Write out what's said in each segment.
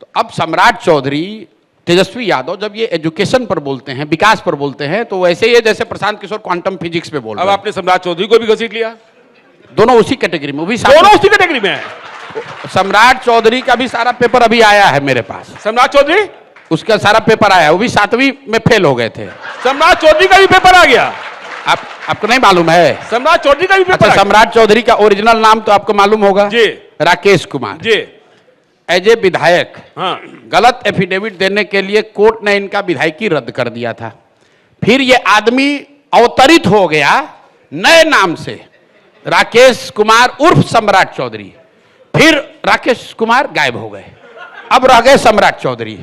तो अब सम्राट चौधरी, तेजस्वी यादव जब ये एजुकेशन पर बोलते हैं, विकास पर बोलते हैं, तो वैसे ही जैसे प्रशांत किशोर क्वांटम फिजिक्स पे बोल रहे हैं। अब आपने सम्राट चौधरी को भी घसीट लिया। दोनों उसी कैटेगरी में, वो भी दोनों उसी कैटेगरी में है। सम्राट चौधरी का भी सारा पेपर अभी आया है मेरे पास। सम्राट चौधरी, उसका सारा पेपर आया है, वो भी 7वीं में फेल हो गए थे। सम्राट चौधरी का भी पेपर आ गया। आपको नहीं मालूम है? सम्राट चौधरी का भी पेपर अच्छा, सम्राट चौधरी का ओरिजिनल नाम तो आपको मालूम होगा जी, राकेश कुमार जी। एज ए विधायक हाँ, गलत एफिडेविट देने के लिए कोर्ट ने इनका विधायकी रद्द कर दिया था। फिर ये आदमी अवतरित हो गया नए नाम से, राकेश कुमार उर्फ सम्राट चौधरी। फिर राकेश कुमार गायब हो गए, अब रह गए सम्राट चौधरी।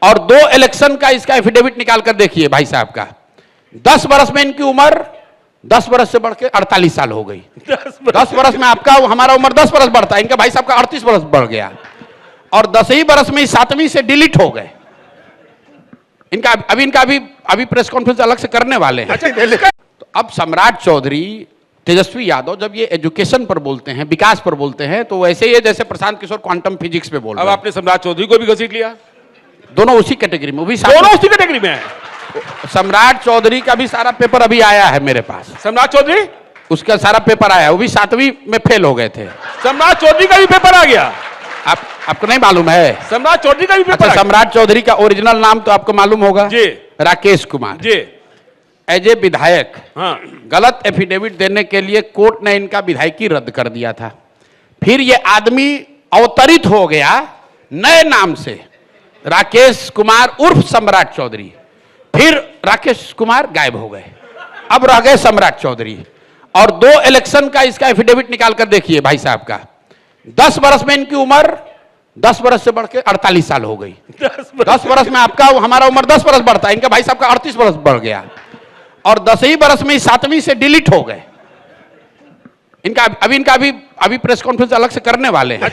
और 2 इलेक्शन का इसका एफिडेविट निकाल कर देखिए भाई साहब का। 10 बरस में इनकी उम्र 10 बरस से बढ़ के 48 साल हो गई। 10 बरस में आपका हमारा उम्र 10 बरस बढ़ता है, इनका भाई साहब का 38 बरस बढ़ गया। और 10 ही बरस में 7वीं से डिलीट हो गए। इनका अभी प्रेस कॉन्फ्रेंस अलग से करने वाले हैं। तो अब सम्राट चौधरी, तेजस्वी यादव जब ये एजुकेशन पर बोलते हैं, विकास पर बोलते हैं, तो वैसे ही जैसे प्रशांत किशोर क्वांटम फिजिक्स पे बोल रहे अब हैं। आपने सम्राट चौधरी को भी घसीट लिया। दोनों उसी कैटेगरी में, वो भी दोनों उसी कैटेगरी में है। सम्राट चौधरी का भी सारा पेपर अभी आया है मेरे पास। सम्राट चौधरी, उसका सारा पेपर आया है, वो भी 7वीं में फेल हो गए थे। सम्राट चौधरी का भी पेपर आ गया। आपको नहीं मालूम है? सम्राट चौधरी का भी पेपर अच्छा, सम्राट चौधरी का ओरिजिनल नाम तो आपको मालूम होगा जी, राकेश कुमार जी। एज ए विधायक हाँ, गलत एफिडेविट देने के लिए कोर्ट ने इनका विधायकी रद्द कर दिया था। फिर ये आदमी अवतरित हो गया नए नाम से, राकेश कुमार उर्फ सम्राट चौधरी। फिर राकेश कुमार गायब हो गए, अब रह गए सम्राट चौधरी। और 2 इलेक्शन का इसका एफिडेविट निकाल कर देखिए भाई साहब का। 10 बरस में इनकी उम्र 10 बरस से बढ़ के 48 साल हो गई। 10 बरस में आपका हमारा उम्र 10 बरस बढ़ता है, इनका भाई साहब का 38 बरस बढ़ गया। और 10 ही बरस में 7वीं से डिलीट हो गए। इनका अभी प्रेस कॉन्फ्रेंस अलग से करने वाले हैं।